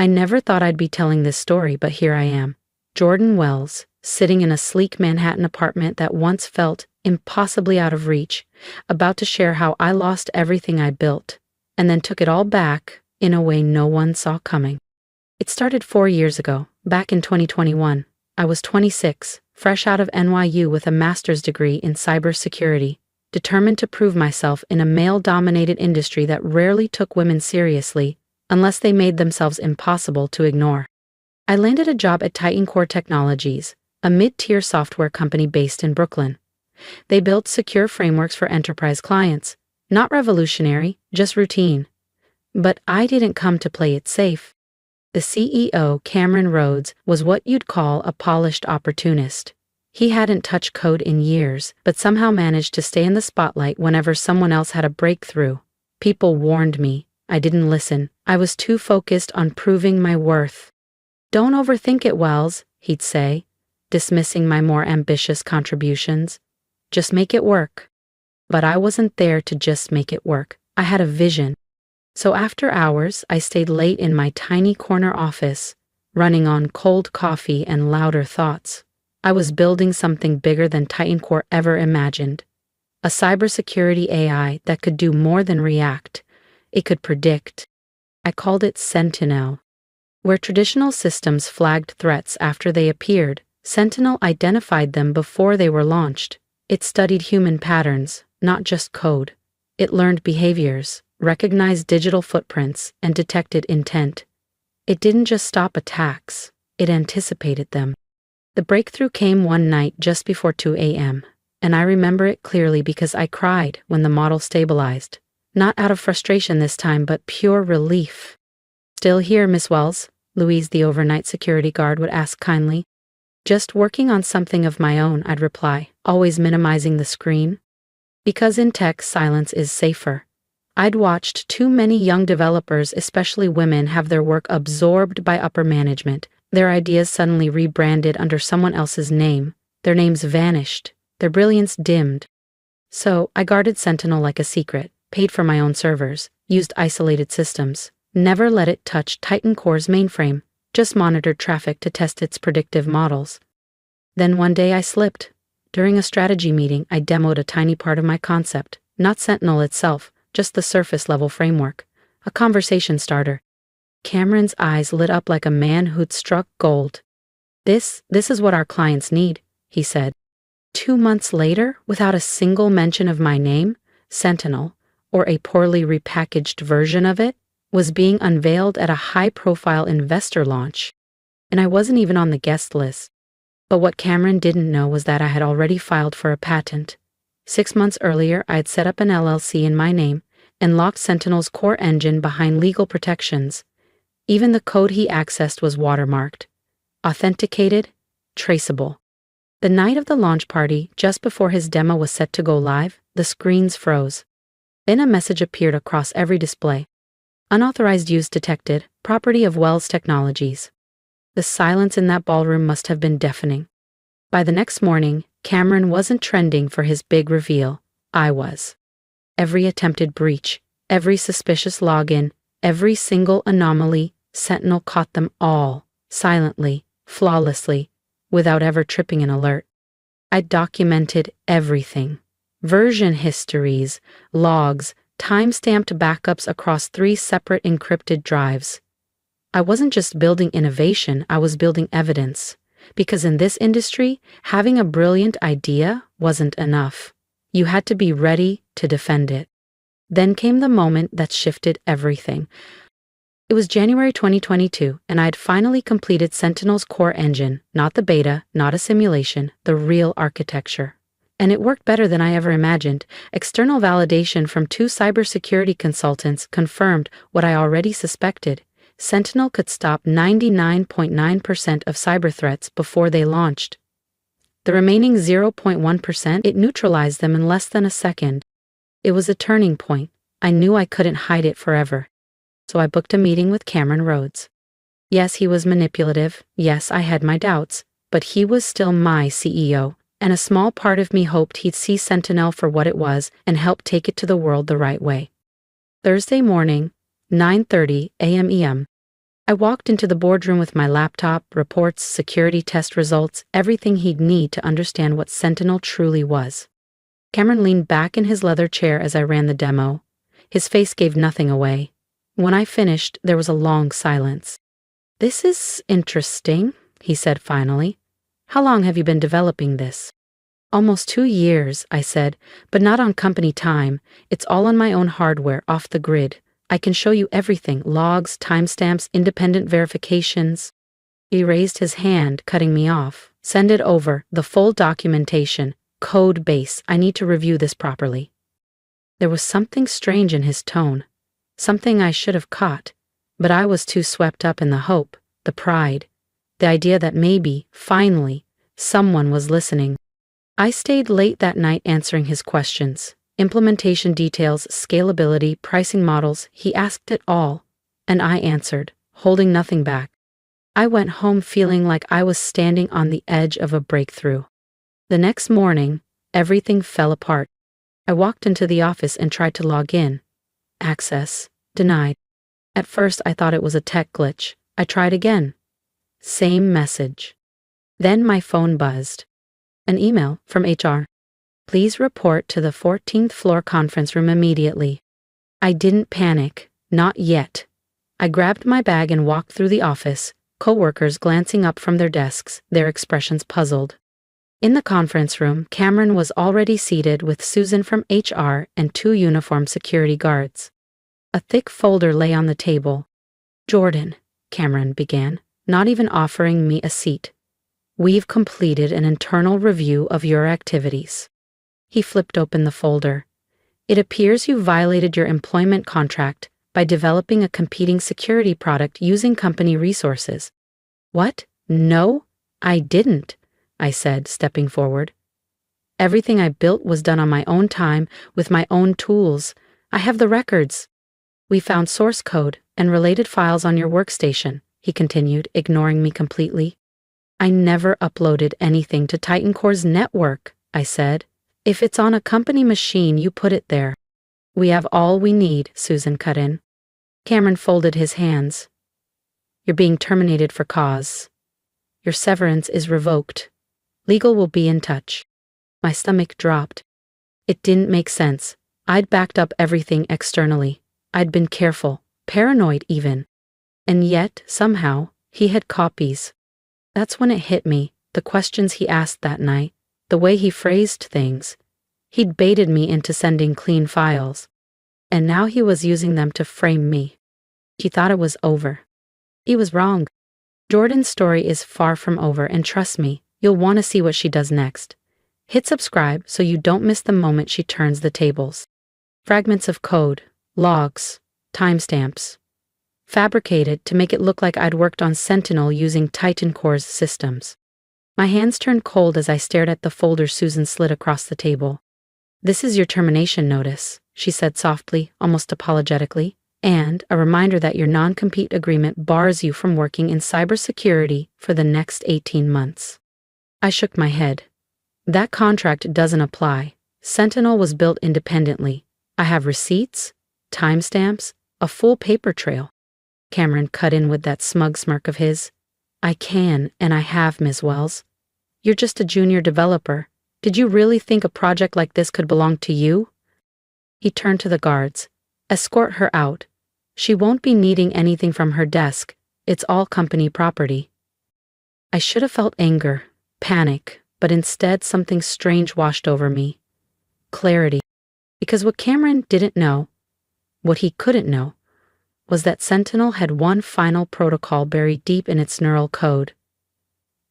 I never thought I'd be telling this story, but here I am. Jordan Wells, sitting in a sleek Manhattan apartment that once felt impossibly out of reach, about to share how I lost everything I built, and then took it all back in a way no one saw coming. It started 4 years ago, back in 2021. I was 26, fresh out of NYU with a master's degree in cybersecurity, determined to prove myself in a male-dominated industry that rarely took women seriously unless they made themselves impossible to ignore. I landed a job at Chord Technologies, a mid-tier software company based in Brooklyn. They built secure frameworks for enterprise clients, not revolutionary, just routine. But I didn't come to play it safe. The CEO, Cameron Rhodes, was what you'd call a polished opportunist. He hadn't touched code in years, but somehow managed to stay in the spotlight whenever someone else had a breakthrough. People warned me. I didn't listen. I was too focused on proving my worth. "Don't overthink it, Wells," he'd say, dismissing my more ambitious contributions. "Just make it work." But I wasn't there to just make it work. I had a vision. So after hours, I stayed late in my tiny corner office, running on cold coffee and louder thoughts. I was building something bigger than Chord ever imagined. A cybersecurity AI that could do more than react. It could predict. I called it Sentinel. Where traditional systems flagged threats after they appeared, Sentinel identified them before they were launched. It studied human patterns, not just code. It learned behaviors, recognized digital footprints, and detected intent. It didn't just stop attacks, it anticipated them. The breakthrough came one night just before 2 a.m., and I remember it clearly because I cried when the model stabilized. Not out of frustration this time, but pure relief. "Still here, Miss Wells?" Louise, the overnight security guard, would ask kindly. "Just working on something of my own," I'd reply, always minimizing the screen. Because in tech, silence is safer. I'd watched too many young developers, especially women, have their work absorbed by upper management, their ideas suddenly rebranded under someone else's name, their names vanished, their brilliance dimmed. So I guarded Sentinel like a secret, paid for my own servers, used isolated systems, never let it touch Chord's mainframe, just monitored traffic to test its predictive models. Then one day I slipped. During a strategy meeting, I demoed a tiny part of my concept, not Sentinel itself, just the surface-level framework, a conversation starter. Cameron's eyes lit up like a man who'd struck gold. This is what our clients need," he said. 2 months later, without a single mention of my name, Sentinel, or a poorly repackaged version of it, was being unveiled at a high-profile investor launch. And I wasn't even on the guest list. But what Cameron didn't know was that I had already filed for a patent. 6 months earlier, I had set up an LLC in my name and locked Sentinel's core engine behind legal protections. Even the code he accessed was watermarked, authenticated, traceable. The night of the launch party, just before his demo was set to go live, the screens froze. Then a message appeared across every display. "Unauthorized use detected, property of Wells Technologies." The silence in that ballroom must have been deafening. By the next morning, Cameron wasn't trending for his big reveal. I was. Every attempted breach, every suspicious login, every single anomaly, Sentinel caught them all, silently, flawlessly, without ever tripping an alert. I documented everything. Version histories, logs, time-stamped backups across 3 separate encrypted drives. I wasn't just building innovation, I was building evidence. Because in this industry, having a brilliant idea wasn't enough. You had to be ready to defend it. Then came the moment that shifted everything. It was January 2022, and I had finally completed Sentinel's core engine, not the beta, not a simulation, the real architecture. And it worked better than I ever imagined. External validation from 2 cybersecurity consultants confirmed what I already suspected. Sentinel could stop 99.9% of cyber threats before they launched. The remaining 0.1%, it neutralized them in less than a second. It was a turning point. I knew I couldn't hide it forever. So I booked a meeting with Cameron Rhodes. Yes, he was manipulative. Yes, I had my doubts. But he was still my CEO, and a small part of me hoped he'd see Sentinel for what it was and help take it to the world the right way. Thursday morning, 9:30 a.m. EM. I walked into the boardroom with my laptop, reports, security test results, everything he'd need to understand what Sentinel truly was. Cameron leaned back in his leather chair as I ran the demo. His face gave nothing away. When I finished, there was a long silence. "This is interesting," he said finally. "How long have you been developing this?" "Almost 2 years," I said, "but not on company time. It's all on my own hardware, off the grid. I can show you everything, logs, timestamps, independent verifications." He raised his hand, cutting me off. "Send it over, the full documentation, code base. I need to review this properly." There was something strange in his tone, something I should have caught, but I was too swept up in the hope, the pride, the idea that maybe, finally, someone was listening. I stayed late that night answering his questions. Implementation details, scalability, pricing models, he asked it all, and I answered, holding nothing back. I went home feeling like I was standing on the edge of a breakthrough. The next morning, everything fell apart. I walked into the office and tried to log in. Access denied. At first I thought it was a tech glitch. I tried again. Same message. Then my phone buzzed. An email from HR. "Please report to the 14th floor conference room immediately." I didn't panic, not yet. I grabbed my bag and walked through the office, coworkers glancing up from their desks, their expressions puzzled. In the conference room, Cameron was already seated with Susan from HR and 2 uniformed security guards. A thick folder lay on the table. "Jordan," Cameron began, not even offering me a seat. "We've completed an internal review of your activities." He flipped open the folder. "It appears you violated your employment contract by developing a competing security product using company resources." "What? No, I didn't," I said, stepping forward. "Everything I built was done on my own time, with my own tools. I have the records." "We found source code and related files on your workstation," he continued, ignoring me completely. "I never uploaded anything to Titan Core's network," I said. "If it's on a company machine, you put it there." "We have all we need," Susan cut in. Cameron folded his hands. "You're being terminated for cause. Your severance is revoked. Legal will be in touch." My stomach dropped. It didn't make sense. I'd backed up everything externally. I'd been careful, paranoid even. And yet, somehow, he had copies. That's when it hit me, the questions he asked that night, the way he phrased things. He'd baited me into sending clean files. And now he was using them to frame me. He thought it was over. He was wrong. Jordan's story is far from over, and trust me, you'll want to see what she does next. Hit subscribe so you don't miss the moment she turns the tables. Fragments of code, logs, timestamps. Fabricated to make it look like I'd worked on Sentinel using Titan Core's systems. My hands turned cold as I stared at the folder Susan slid across the table. "This is your termination notice," she said softly, almost apologetically, "and a reminder that your non-compete agreement bars you from working in cybersecurity for the next 18 months. I shook my head. "That contract doesn't apply. Sentinel was built independently. I have receipts, timestamps, a full paper trail." Cameron cut in with that smug smirk of his. "I can, and I have, Ms. Wells. You're just a junior developer. Did you really think a project like this could belong to you?" He turned to the guards. "Escort her out. She won't be needing anything from her desk. It's all company property." I should have felt anger, panic, but instead something strange washed over me. Clarity. Because what Cameron didn't know, what he couldn't know, was that Sentinel had one final protocol buried deep in its neural code.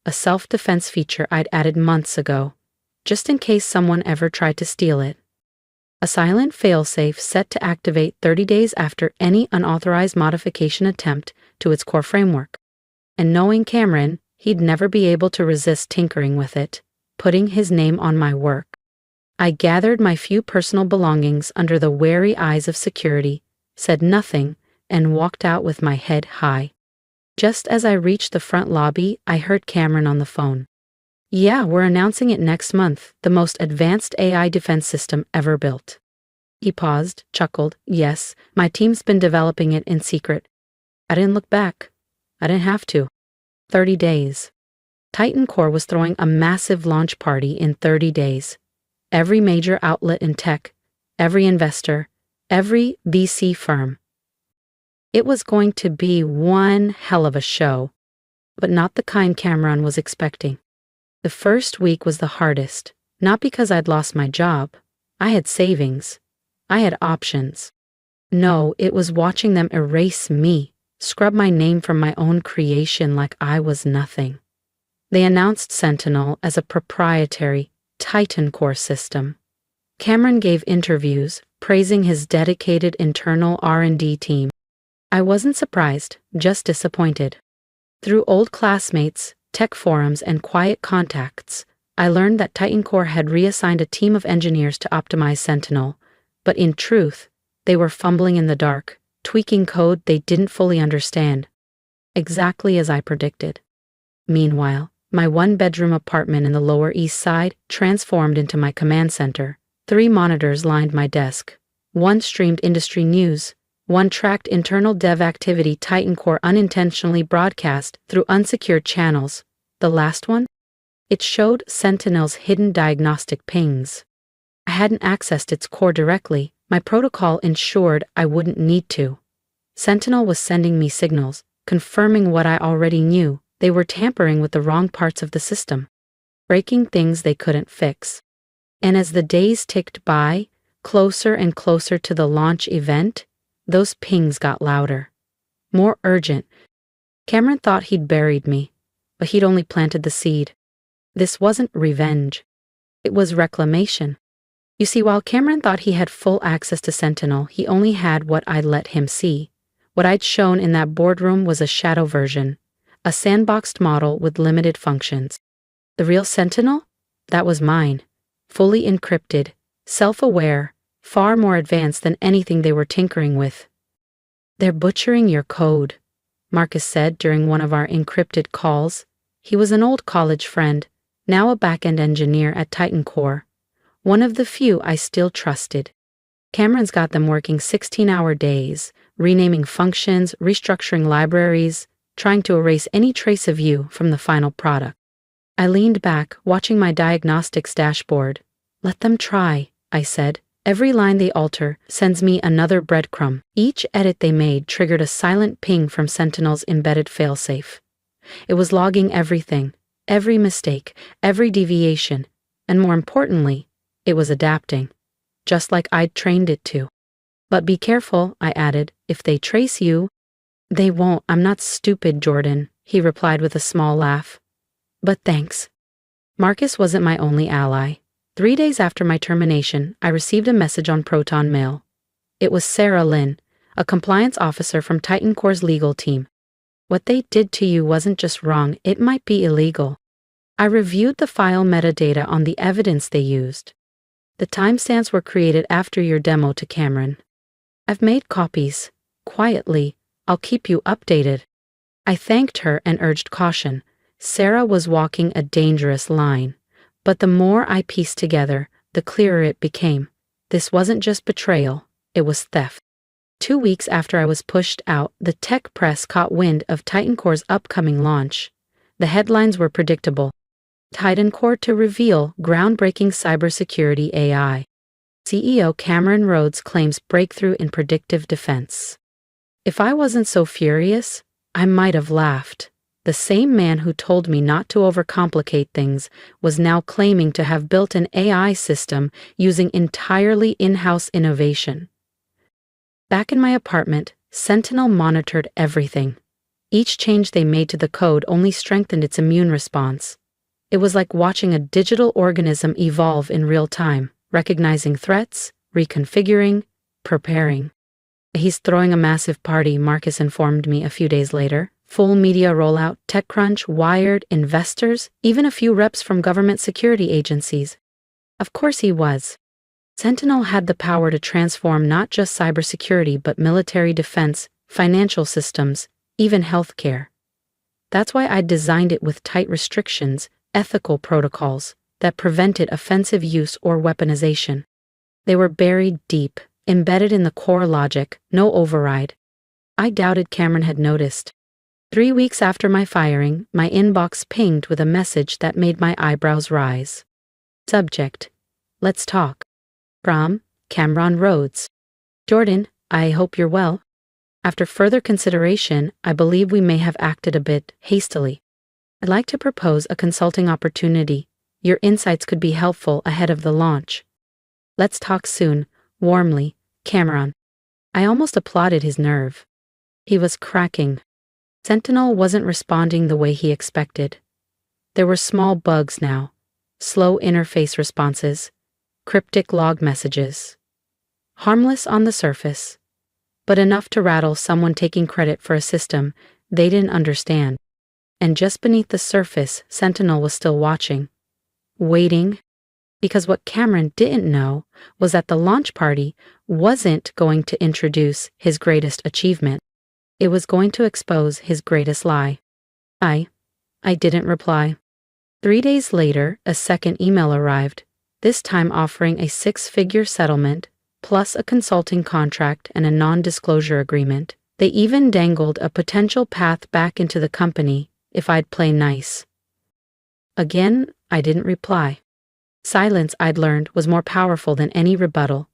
A self-defense feature I'd added months ago, just in case someone ever tried to steal it. A silent failsafe set to activate 30 days after any unauthorized modification attempt to its core framework. And knowing Cameron, he'd never be able to resist tinkering with it, putting his name on my work. I gathered my few personal belongings under the wary eyes of security, said nothing, and walked out with my head high. Just as I reached the front lobby, I heard Cameron on the phone. "Yeah, we're announcing it next month, the most advanced AI defense system ever built." He paused, chuckled. "Yes, my team's been developing it in secret." I didn't look back. I didn't have to. 30 days. Titan Core was throwing a massive launch party in 30 days. Every major outlet in tech, every investor, every VC firm. It was going to be one hell of a show, but not the kind Cameron was expecting. The first week was the hardest, not because I'd lost my job. I had savings. I had options. No, it was watching them erase me, scrub my name from my own creation like I was nothing. They announced Sentinel as a proprietary Titan Core system. Cameron gave interviews praising his dedicated internal R&D team. I wasn't surprised, just disappointed. Through old classmates, tech forums, and quiet contacts, I learned that Titan Core had reassigned a team of engineers to optimize Sentinel, but in truth, they were fumbling in the dark, tweaking code they didn't fully understand. Exactly as I predicted. Meanwhile, my one-bedroom apartment in the Lower East Side transformed into my command center. 3 monitors lined my desk. One streamed industry news. One tracked internal dev activity Titan Core unintentionally broadcast through unsecured channels. The last one? It showed Sentinel's hidden diagnostic pings. I hadn't accessed its core directly. My protocol ensured I wouldn't need to. Sentinel was sending me signals, confirming what I already knew. They were tampering with the wrong parts of the system, breaking things they couldn't fix. And as the days ticked by, closer and closer to the launch event, those pings got louder, more urgent. Cameron thought he'd buried me, but he'd only planted the seed. This wasn't revenge. It was reclamation. You see, while Cameron thought he had full access to Sentinel, he only had what I'd let him see. What I'd shown in that boardroom was a shadow version, a sandboxed model with limited functions. The real Sentinel? That was mine. Fully encrypted, self-aware, far more advanced than anything they were tinkering with. "They're butchering your code," Marcus said during one of our encrypted calls. He was an old college friend, now a back-end engineer at Titan Core, one of the few I still trusted. Cameron's got them working 16-hour days, renaming functions, restructuring libraries, trying to erase any trace of you from the final product. I leaned back, watching my diagnostics dashboard. "Let them try," I said. "Every line they alter sends me another breadcrumb." Each edit they made triggered a silent ping from Sentinel's embedded failsafe. It was logging everything, every mistake, every deviation, and more importantly, it was adapting, just like I'd trained it to. "But be careful," I added. "If they trace you—" "They won't. I'm not stupid, Jordan," he replied with a small laugh. "But thanks." Marcus wasn't my only ally. 3 days after my termination, I received a message on Proton Mail. It was Sarah Lynn, a compliance officer from Titan Core's legal team. "What they did to you wasn't just wrong, it might be illegal. I reviewed the file metadata on the evidence they used. The timestamps were created after your demo to Cameron. I've made copies. Quietly, I'll keep you updated." I thanked her and urged caution. Sarah was walking a dangerous line. But the more I pieced together, the clearer it became. This wasn't just betrayal, it was theft. 2 weeks after I was pushed out, the tech press caught wind of Titan Core's upcoming launch. The headlines were predictable. Titan Core to reveal groundbreaking cybersecurity AI. CEO Cameron Rhodes claims breakthrough in predictive defense. If I wasn't so furious, I might have laughed. The same man who told me not to overcomplicate things was now claiming to have built an AI system using entirely in-house innovation. Back in my apartment, Sentinel monitored everything. Each change they made to the code only strengthened its immune response. It was like watching a digital organism evolve in real time, recognizing threats, reconfiguring, preparing. "He's throwing a massive party," Marcus informed me a few days later. "Full media rollout, TechCrunch, Wired, investors, even a few reps from government security agencies." Of course he was. Sentinel had the power to transform not just cybersecurity but military defense, financial systems, even healthcare. That's why I designed it with tight restrictions, ethical protocols that prevented offensive use or weaponization. They were buried deep, embedded in the core logic, no override. I doubted Cameron had noticed. 3 weeks after my firing, my inbox pinged with a message that made my eyebrows rise. Subject: Let's talk. From Cameron Rhodes. Jordan, I hope you're well. After further consideration, I believe we may have acted a bit hastily. I'd like to propose a consulting opportunity. Your insights could be helpful ahead of the launch. Let's talk soon. Warmly, Cameron. I almost applauded his nerve. He was cracking. Sentinel wasn't responding the way he expected. There were small bugs now, slow interface responses, cryptic log messages. Harmless on the surface, but enough to rattle someone taking credit for a system they didn't understand. And just beneath the surface, Sentinel was still watching, waiting, because what Cameron didn't know was that the launch party wasn't going to introduce his greatest achievement. It was going to expose his greatest lie. I didn't reply. 3 days later, a second email arrived, this time offering a 6-figure settlement, plus a consulting contract and a non-disclosure agreement. They even dangled a potential path back into the company if I'd play nice. Again, I didn't reply. Silence, I'd learned, was more powerful than any rebuttal,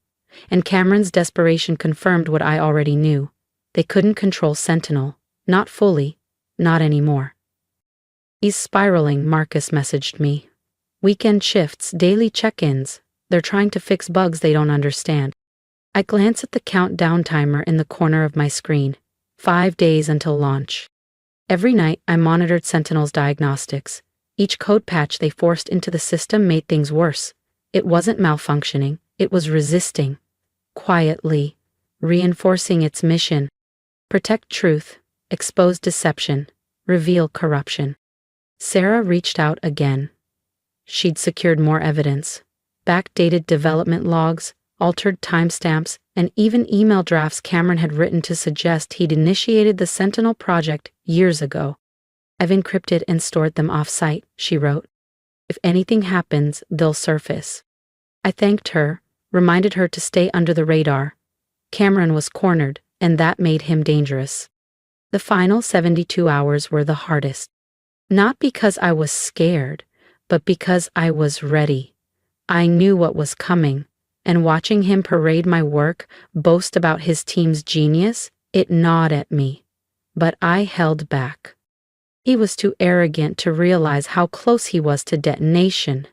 and Cameron's desperation confirmed what I already knew. They couldn't control Sentinel, not fully, not anymore. He's spiraling, Marcus messaged me. Weekend shifts, daily check-ins. They're trying to fix bugs they don't understand. I glance at the countdown timer in the corner of my screen. 5 days until launch. Every night, I monitored Sentinel's diagnostics. Each code patch they forced into the system made things worse. It wasn't malfunctioning, it was resisting. Quietly, reinforcing its mission. Protect truth, expose deception, reveal corruption. Sarah reached out again. She'd secured more evidence. Backdated development logs, altered timestamps, and even email drafts Cameron had written to suggest he'd initiated the Sentinel project years ago. I've encrypted and stored them off-site, she wrote. If anything happens, they'll surface. I thanked her, reminded her to stay under the radar. Cameron was cornered, and that made him dangerous. The final 72 hours were the hardest. Not because I was scared, but because I was ready. I knew what was coming, and watching him parade my work, boast about his team's genius, it gnawed at me. But I held back. He was too arrogant to realize how close he was to detonation.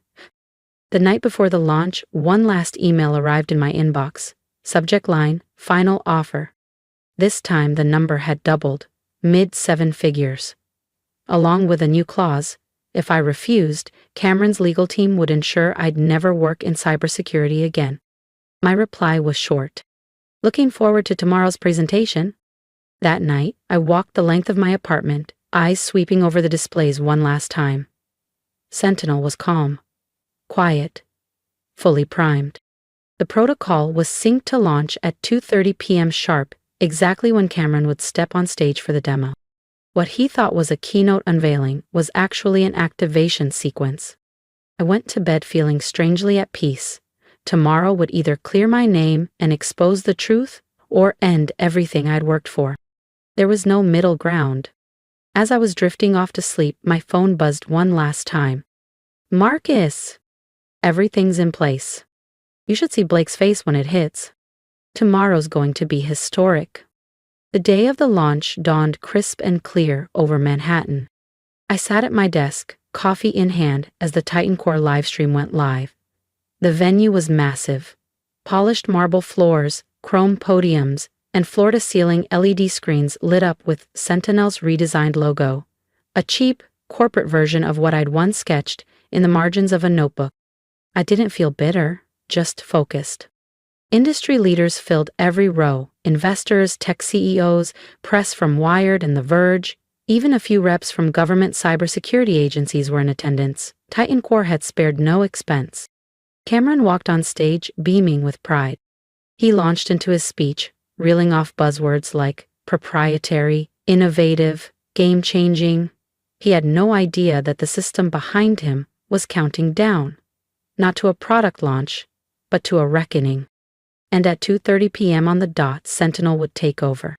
The night before the launch, one last email arrived in my inbox. Subject line, final offer. This time the number had doubled, mid-7 figures. Along with a new clause, if I refused, Cameron's legal team would ensure I'd never work in cybersecurity again. My reply was short. Looking forward to tomorrow's presentation. That night, I walked the length of my apartment, eyes sweeping over the displays one last time. Sentinel was calm, quiet, fully primed. The protocol was synced to launch at 2:30 p.m. sharp, exactly when Cameron would step on stage for the demo. What he thought was a keynote unveiling was actually an activation sequence. I went to bed feeling strangely at peace. Tomorrow would either clear my name and expose the truth, or end everything I'd worked for. There was no middle ground. As I was drifting off to sleep, my phone buzzed one last time. Marcus! Everything's in place. You should see Blake's face when it hits. Tomorrow's going to be historic. The day of the launch dawned crisp and clear over Manhattan. I sat at my desk, coffee in hand, as the Titan Core livestream went live. The venue was massive. Polished marble floors, chrome podiums, and floor-to-ceiling LED screens lit up with Sentinel's redesigned logo, a cheap, corporate version of what I'd once sketched in the margins of a notebook. I didn't feel bitter, just focused. Industry leaders filled every row, investors, tech CEOs, press from Wired and The Verge, even a few reps from government cybersecurity agencies were in attendance. Titan Core had spared no expense. Cameron walked on stage, beaming with pride. He launched into his speech, reeling off buzzwords like proprietary, innovative, game-changing. He had no idea that the system behind him was counting down, not to a product launch, but to a reckoning. And at 2:30 p.m. on the dot, Sentinel would take over.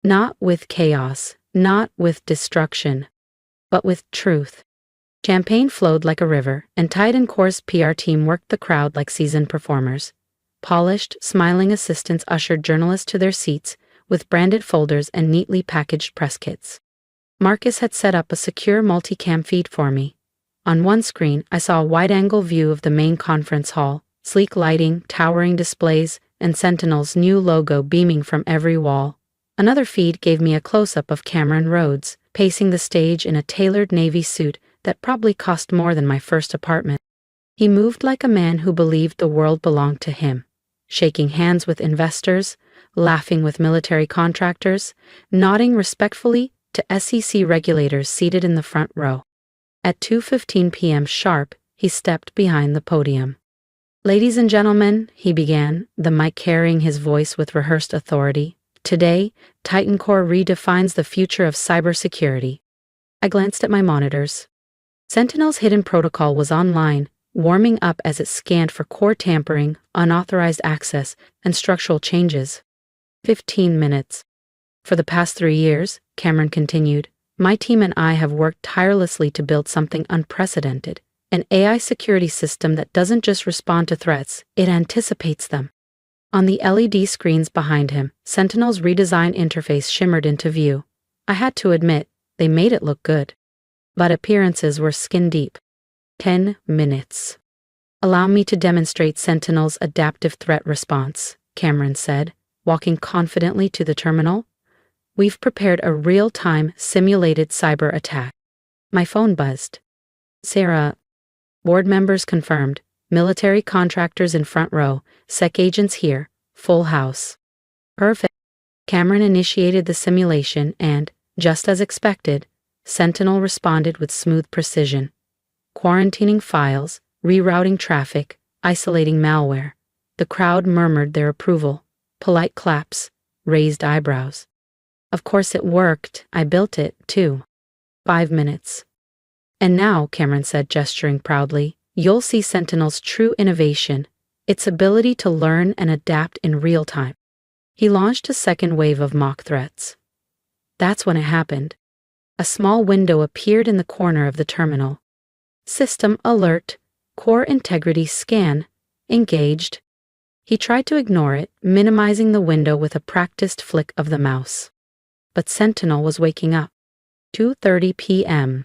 Not with chaos, Not with destruction, but with truth. Champagne flowed like a river, and Titan Core's PR team worked the crowd like seasoned performers. Polished, smiling assistants ushered journalists to their seats, with branded folders and neatly packaged press kits. Marcus had set up a secure multicam feed for me. On one screen, I saw a wide-angle view of the main conference hall, sleek lighting, towering displays, and Sentinel's new logo beaming from every wall. Another feed gave me a close-up of Cameron Rhodes, pacing the stage in a tailored navy suit that probably cost more than my first apartment. He moved like a man who believed the world belonged to him, shaking hands with investors, laughing with military contractors, nodding respectfully to SEC regulators seated in the front row. At 2:15 p.m. sharp, he stepped behind the podium. "Ladies and gentlemen," he began, the mic carrying his voice with rehearsed authority, "today, Titan Core redefines the future of cybersecurity." I glanced at my monitors. Sentinel's hidden protocol was online, warming up as it scanned for core tampering, unauthorized access, and structural changes. 15 minutes. "For the past 3 years," Cameron continued, "my team and I have worked tirelessly to build something unprecedented, an AI security system that doesn't just respond to threats, it anticipates them." On the LED screens behind him, Sentinel's redesigned interface shimmered into view. I had to admit, they made it look good. But appearances were skin-deep. 10 minutes. "Allow me to demonstrate Sentinel's adaptive threat response," Cameron said, walking confidently to the terminal. "We've prepared a real-time simulated cyber attack." My phone buzzed. "Sarah." Board members confirmed. "Military contractors in front row, SEC agents here, full house." "Perfect." Cameron initiated the simulation and, just as expected, Sentinel responded with smooth precision. Quarantining files, rerouting traffic, isolating malware. The crowd murmured their approval. Polite claps, raised eyebrows. "Of course it worked. I built it, too." 5 minutes. "And now," Cameron said, gesturing proudly, "you'll see Sentinel's true innovation, its ability to learn and adapt in real time." He launched a second wave of mock threats. That's when it happened. A small window appeared in the corner of the terminal. "System alert, core integrity scan, engaged." He tried to ignore it, minimizing the window with a practiced flick of the mouse. But Sentinel was waking up. 2:30 p.m.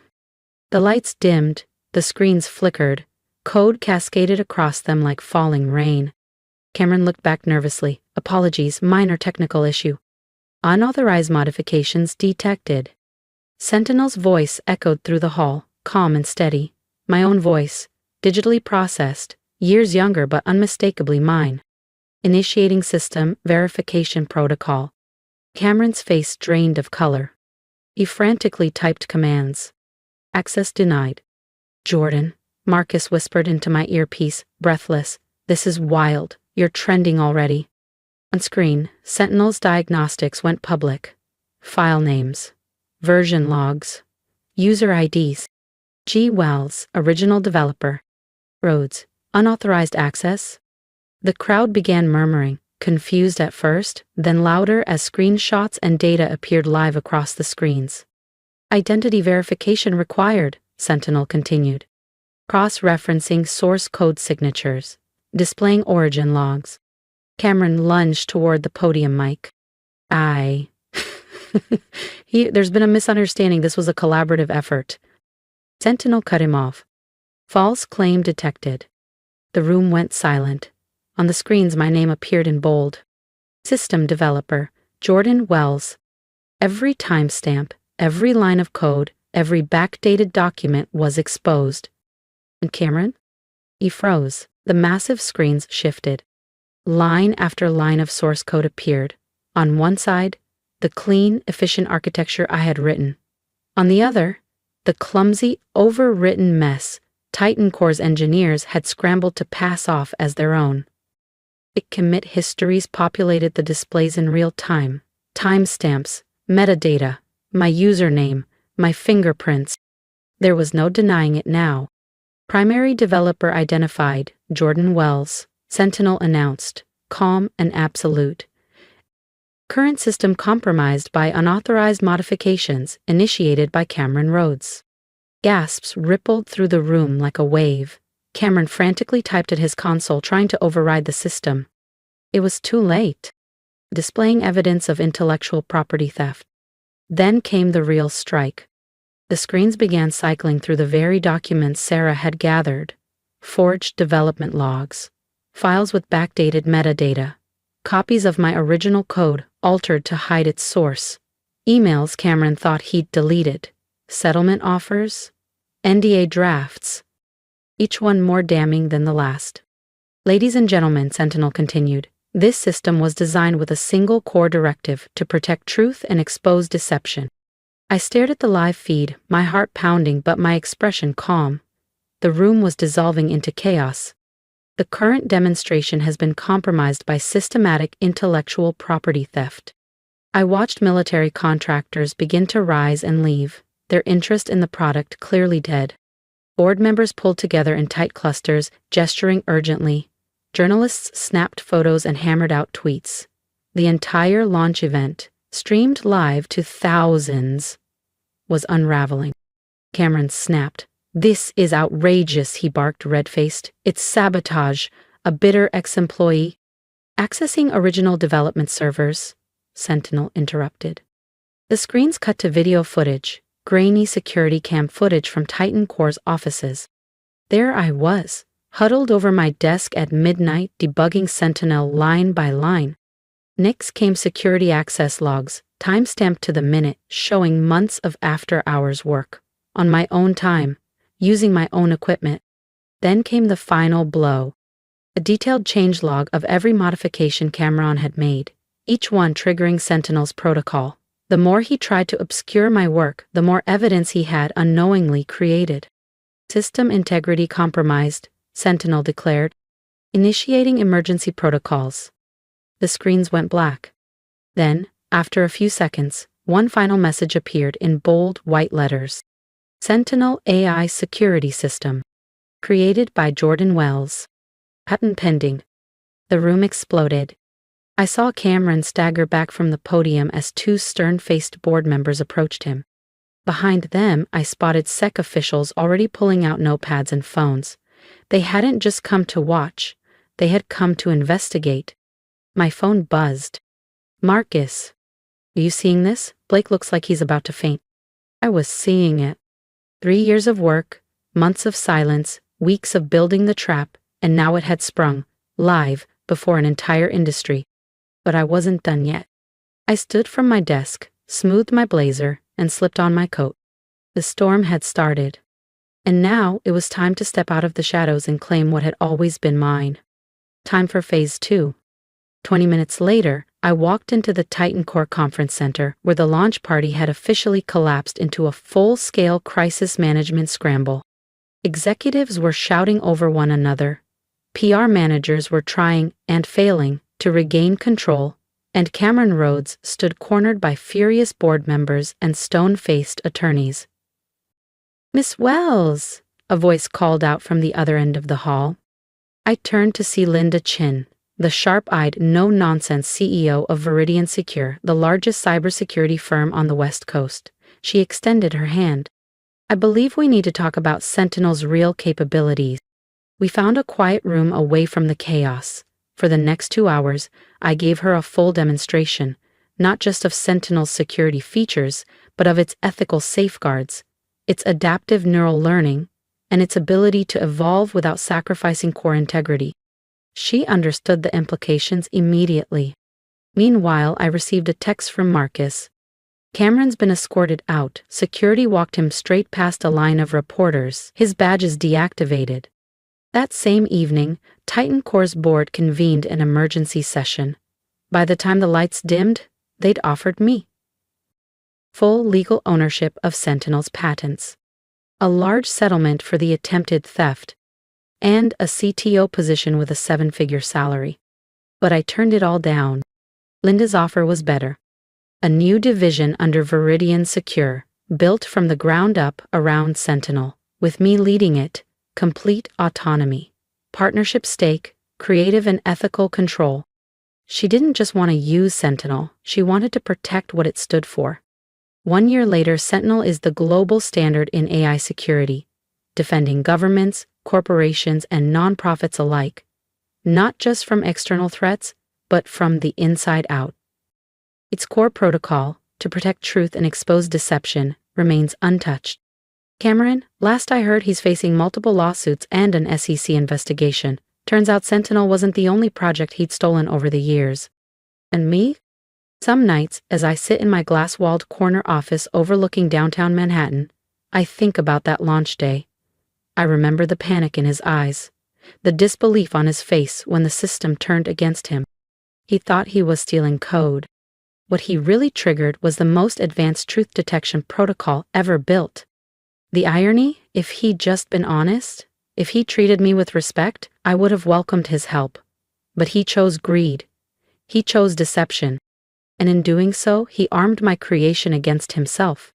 The lights dimmed, the screens flickered, code cascaded across them like falling rain. Cameron looked back nervously. "Apologies, minor technical issue." "Unauthorized modifications detected." Sentinel's voice echoed through the hall, calm and steady. My own voice, digitally processed, years younger but unmistakably mine. "Initiating system verification protocol." Cameron's face drained of color. He frantically typed commands. "Access denied." "Jordan," Marcus whispered into my earpiece, breathless, "this is wild. You're trending already." On screen, Sentinel's diagnostics went public. File names. Version logs. User IDs. G. Wells, original developer. Rhodes, unauthorized access. The crowd began murmuring, confused at first, then louder as screenshots and data appeared live across the screens. "Identity verification required," Sentinel continued. Cross-referencing source code signatures. Displaying origin logs. Cameron lunged toward the podium mic. There's been a misunderstanding. This was a collaborative effort." Sentinel cut him off. "False claim detected." The room went silent. On the screens, my name appeared in bold. System developer, Jordan Wells. Every timestamp, every line of code, every backdated document was exposed. "And Cameron?" He froze. The massive screens shifted. Line after line of source code appeared. On one side, the clean, efficient architecture I had written. On the other, the clumsy, overwritten mess Titan Core's engineers had scrambled to pass off as their own. Commit histories populated the displays in real time. Timestamps, metadata, my username, my fingerprints. There was no denying it now. "Primary developer identified, Jordan Wells," Sentinel announced, calm and absolute. Current system compromised by unauthorized modifications initiated by Cameron Rhodes. Gasps rippled through the room like a wave. Cameron frantically typed at his console trying to override the system. It was too late. Displaying evidence of intellectual property theft. Then came the real strike. The screens began cycling through the very documents Sarah had gathered. Forged development logs. Files with backdated metadata. Copies of my original code altered to hide its source. Emails Cameron thought he'd deleted. Settlement offers. NDA drafts. Each one more damning than the last. Ladies and gentlemen, Sentinel continued, this system was designed with a single core directive to protect truth and expose deception. I stared at the live feed, my heart pounding but my expression calm. The room was dissolving into chaos. The current demonstration has been compromised by systematic intellectual property theft. I watched military contractors begin to rise and leave, their interest in the product clearly dead. Board members pulled together in tight clusters, gesturing urgently. Journalists snapped photos and hammered out tweets. The entire launch event, streamed live to thousands, was unraveling. Cameron snapped. This is outrageous, he barked, red-faced. It's sabotage, a bitter ex-employee. Accessing original development servers, Sentinel interrupted. The screens cut to video footage, grainy security cam footage from Titan Core's offices. There I was, huddled over my desk at midnight, debugging Sentinel line by line. Next came security access logs, timestamped to the minute, showing months of after-hours work, on my own time, using my own equipment. Then came the final blow. A detailed changelog of every modification Cameron had made, each one triggering Sentinel's protocol. The more he tried to obscure my work, the more evidence he had unknowingly created. System integrity compromised, Sentinel declared, initiating emergency protocols. The screens went black. Then, after a few seconds, one final message appeared in bold white letters. Sentinel AI Security System. Created by Jordan Wells. Patent pending. The room exploded. I saw Cameron stagger back from the podium as two stern-faced board members approached him. Behind them, I spotted SEC officials already pulling out notepads and phones. They hadn't just come to watch, they had come to investigate. My phone buzzed. Marcus. Are you seeing this? Blake looks like he's about to faint. I was seeing it. 3 years of work, months of silence, weeks of building the trap, and now it had sprung, live, before an entire industry. But I wasn't done yet. I stood from my desk, smoothed my blazer, and slipped on my coat. The storm had started. And now it was time to step out of the shadows and claim what had always been mine. Time for Phase 2. 20 minutes later, I walked into the Titan Core Conference Center, where the launch party had officially collapsed into a full-scale crisis management scramble. Executives were shouting over one another. PR managers were trying, and failing, to regain control, and Cameron Rhodes stood cornered by furious board members and stone-faced attorneys. Miss Wells, a voice called out from the other end of the hall. I turned to see Linda Chin, the sharp-eyed, no-nonsense CEO of Viridian Secure, the largest cybersecurity firm on the West Coast. She extended her hand. I believe we need to talk about Sentinel's real capabilities. We found a quiet room away from the chaos. For the next 2 hours, I gave her a full demonstration, not just of Sentinel's security features, but of its ethical safeguards, its adaptive neural learning, and its ability to evolve without sacrificing core integrity. She understood the implications immediately. Meanwhile, I received a text from Marcus. Cameron's been escorted out. Security walked him straight past a line of reporters, his badges deactivated. That same evening, Titan Core's board convened an emergency session. By the time the lights dimmed, they'd offered me full legal ownership of Sentinel's patents, a large settlement for the attempted theft, and a CTO position with a 7-figure salary. But I turned it all down. Linda's offer was better. A new division under Viridian Secure, built from the ground up around Sentinel, with me leading it, complete autonomy, partnership stake, creative and ethical control. She didn't just want to use Sentinel, she wanted to protect what it stood for. 1 year later, Sentinel is the global standard in AI security, defending governments, corporations, and nonprofits alike, not just from external threats, but from the inside out. Its core protocol, to protect truth and expose deception, remains untouched. Cameron, last I heard, he's facing multiple lawsuits and an SEC investigation. Turns out Sentinel wasn't the only project he'd stolen over the years. And me? Some nights, as I sit in my glass-walled corner office overlooking downtown Manhattan, I think about that launch day. I remember the panic in his eyes, the disbelief on his face when the system turned against him. He thought he was stealing code. What he really triggered was the most advanced truth detection protocol ever built. The irony, if he'd just been honest, if he treated me with respect, I would have welcomed his help. But he chose greed. He chose deception. And in doing so, he armed my creation against himself.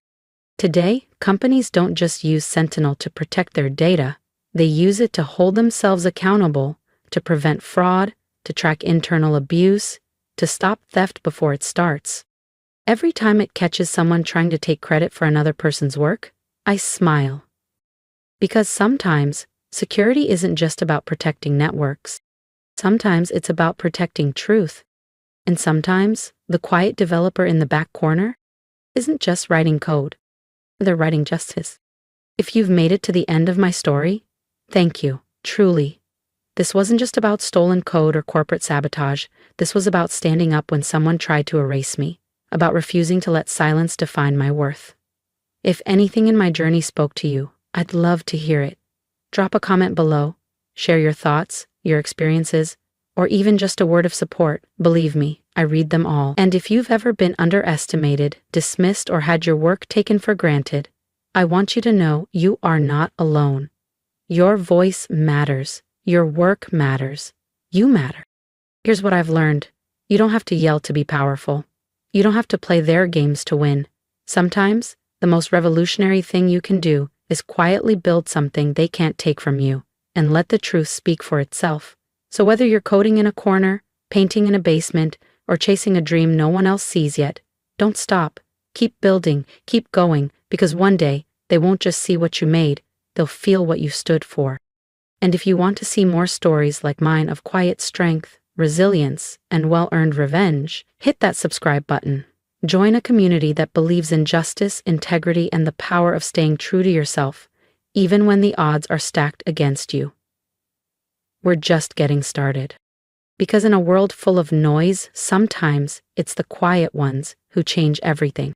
Today, companies don't just use Sentinel to protect their data. They use it to hold themselves accountable, to prevent fraud, to track internal abuse, to stop theft before it starts. Every time it catches someone trying to take credit for another person's work, I smile. Because sometimes, security isn't just about protecting networks. Sometimes it's about protecting truth. And sometimes, the quiet developer in the back corner isn't just writing code. They're writing justice. If you've made it to the end of my story, thank you, truly. This wasn't just about stolen code or corporate sabotage. This was about standing up when someone tried to erase me, about refusing to let silence define my worth. If anything in my journey spoke to you, I'd love to hear it. Drop a comment below, share your thoughts, your experiences, or even just a word of support. Believe me, I read them all. And if you've ever been underestimated, dismissed, or had your work taken for granted, I want you to know you are not alone. Your voice matters. Your work matters. You matter. Here's what I've learned. You don't have to yell to be powerful. You don't have to play their games to win. Sometimes, the most revolutionary thing you can do is quietly build something they can't take from you, and let the truth speak for itself. So whether you're coding in a corner, painting in a basement, or chasing a dream no one else sees yet, don't stop. Keep building, keep going, because one day, they won't just see what you made, they'll feel what you stood for. And if you want to see more stories like mine of quiet strength, resilience, and well-earned revenge, hit that subscribe button. Join a community that believes in justice, integrity, and the power of staying true to yourself, even when the odds are stacked against you. We're just getting started. Because in a world full of noise, sometimes it's the quiet ones who change everything.